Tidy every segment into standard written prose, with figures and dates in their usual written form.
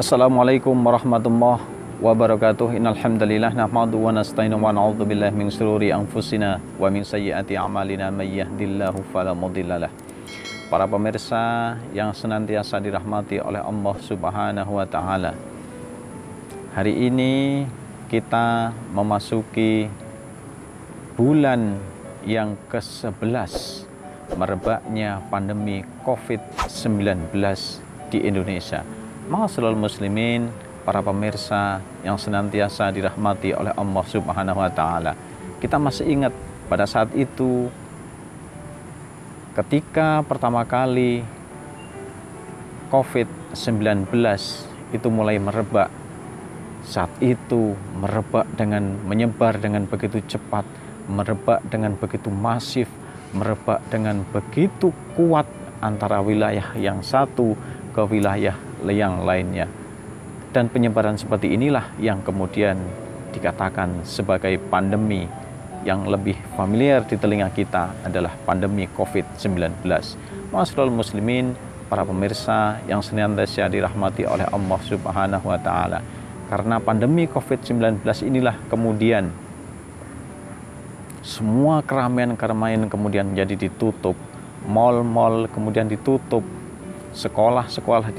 Assalamualaikum warahmatullahi wabarakatuh. Innal hamdalillah nahmaduhu wa nasta'inu wa na'udzu billahi min shururi anfusina wa min sayyiati a'malina may yahdihillahu fala mudhillalah. Para pemirsa yang senantiasa dirahmati oleh Allah Subhanahu wa taala. Hari ini kita memasuki bulan yang ke-11 merebaknya pandemi COVID-19 di Indonesia. Ma'asyiral muslimin, para pemirsa yang senantiasa dirahmati oleh Allah Subhanahu wa taala. Kita masih ingat pada saat itu ketika pertama kali COVID-19 itu mulai merebak. Saat itu merebak dengan menyebar dengan begitu cepat, merebak dengan begitu masif, merebak dengan begitu kuat antara wilayah yang satu ke wilayah yang lainnya. Dan penyebaran seperti inilah yang kemudian dikatakan sebagai pandemi. Yang lebih familiar di telinga kita adalah pandemi COVID-19. Ma'asyiral muslimin, para pemirsa yang senantiasa dirahmati oleh Allah Subhanahu wa taala. Karena pandemi COVID-19 inilah kemudian semua keramaian-keramaian kemudian menjadi ditutup, mal-mal kemudian ditutup, sekolah-sekolah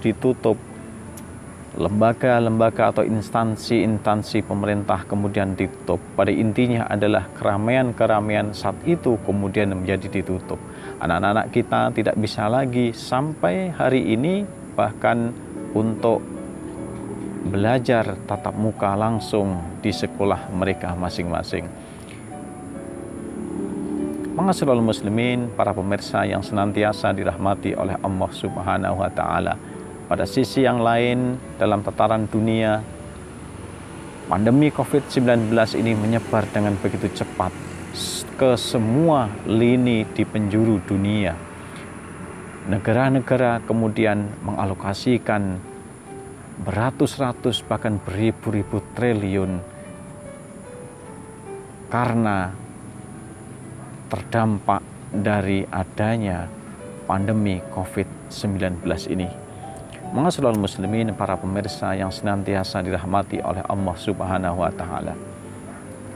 ditutup, lembaga-lembaga atau instansi-instansi pemerintah kemudian ditutup. Pada intinya adalah keramaian-keramaian saat itu kemudian menjadi ditutup. Anak-anak kita tidak bisa lagi sampai hari ini bahkan untuk belajar tatap muka langsung di sekolah mereka masing-masing. Ma'asyiral muslimin, para pemirsa yang senantiasa dirahmati oleh Allah Subhanahu wa taala. Pada sisi yang lain, dalam tataran dunia, pandemi COVID-19 ini menyebar dengan begitu cepat ke semua lini di penjuru dunia. Negara-negara kemudian mengalokasikan beratus-ratus bahkan beribu-ribu triliun karena terdampak dari adanya pandemi COVID-19 ini. Ma'asyiral muslimin, para pemirsa yang senantiasa dirahmati oleh Allah Subhanahu wa taala.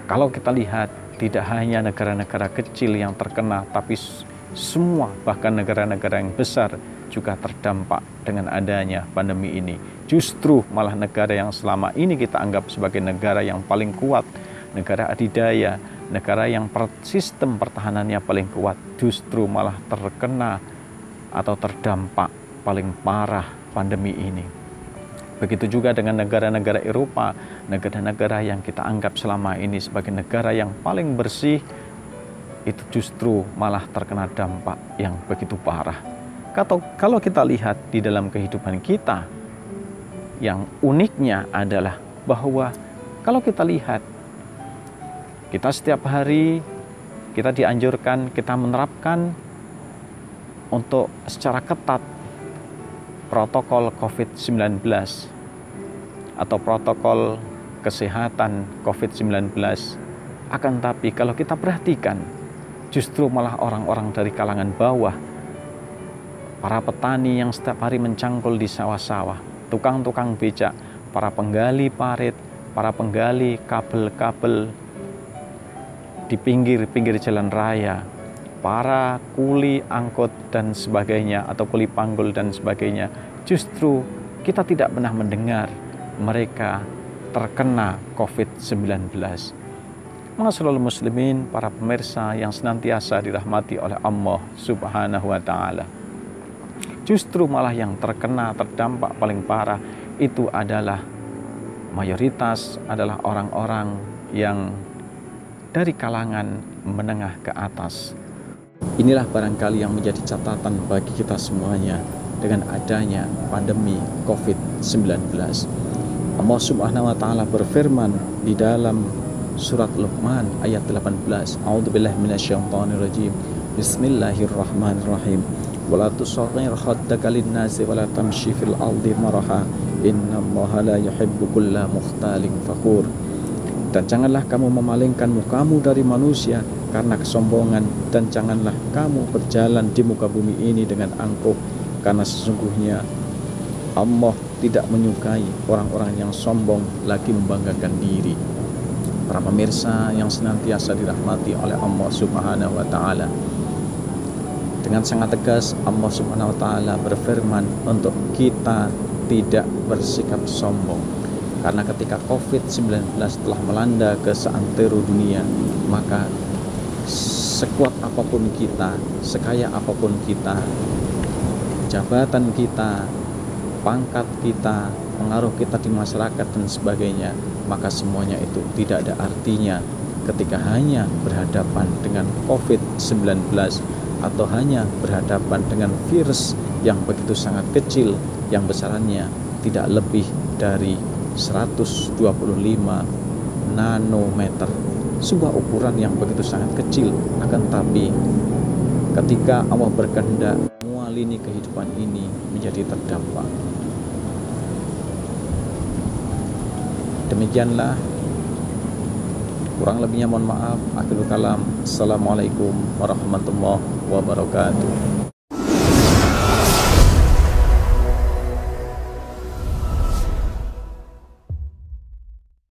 Kalau kita lihat, tidak hanya negara-negara kecil yang terkena, tapi semua bahkan negara-negara yang besar juga terdampak dengan adanya pandemi ini. Justru malah negara yang selama ini kita anggap sebagai negara yang paling kuat, negara adidaya, negara yang sistem pertahanannya paling kuat, justru malah terkena atau terdampak paling parah pandemi ini. Begitu juga dengan negara-negara Eropa, negara-negara yang kita anggap selama ini sebagai negara yang paling bersih, itu justru malah terkena dampak yang begitu parah. Kalau kita lihat di dalam kehidupan kita, yang uniknya adalah bahwa kalau kita lihat, kita setiap hari kita dianjurkan, kita menerapkan untuk secara ketat protokol COVID-19 atau protokol kesehatan COVID-19. Akan tapi kalau kita perhatikan, justru malah orang-orang dari kalangan bawah, para petani yang setiap hari mencangkul di sawah-sawah, tukang-tukang becak, para penggali parit, para penggali kabel-kabel di pinggir-pinggir jalan raya, para kuli angkut dan sebagainya atau kuli panggul dan sebagainya, justru kita tidak pernah mendengar mereka terkena COVID-19. Ma'asyiral muslimin, para pemirsa yang senantiasa dirahmati oleh Allah Subhanahu wa taala. Justru malah yang terkena terdampak paling parah itu adalah mayoritas adalah orang-orang yang dari kalangan menengah ke atas. Inilah barangkali yang menjadi catatan bagi kita semuanya dengan adanya pandemi COVID-19. Allah Subhanahu wa taala berfirman di dalam surat Luqman ayat 18. A'udzubillahi minasyaitonirrajim. Bismillahirrahmanirrahim. Wala tusaghir khaddaka lin-nasi wala tamshi fil ardi maraha innallaha la yuhibbu kulla mukhtalin fakhur. Dan janganlah kamu memalingkan mukamu dari manusia karena kesombongan, dan janganlah kamu berjalan di muka bumi ini dengan angkuh, karena sesungguhnya Allah tidak menyukai orang-orang yang sombong lagi membanggakan diri. Para pemirsa yang senantiasa dirahmati oleh Allah Subhanahu wa taala, dengan sangat tegas Allah Subhanahu wa taala berfirman untuk kita tidak bersikap sombong. Karena ketika COVID-19 telah melanda ke seantero dunia, maka sekuat apapun kita, sekaya apapun kita, jabatan kita, pangkat kita, pengaruh kita di masyarakat dan sebagainya, maka semuanya itu tidak ada artinya ketika hanya berhadapan dengan COVID-19 atau hanya berhadapan dengan virus yang begitu sangat kecil, yang besarannya tidak lebih dari 125 nanometer. Sebuah ukuran yang begitu sangat kecil, akan tapi ketika Allah berkehendak, semua lini kehidupan ini menjadi terdampak. Demikianlah, kurang lebihnya mohon maaf. Akhirul kalam. Assalamualaikum warahmatullahi wabarakatuh.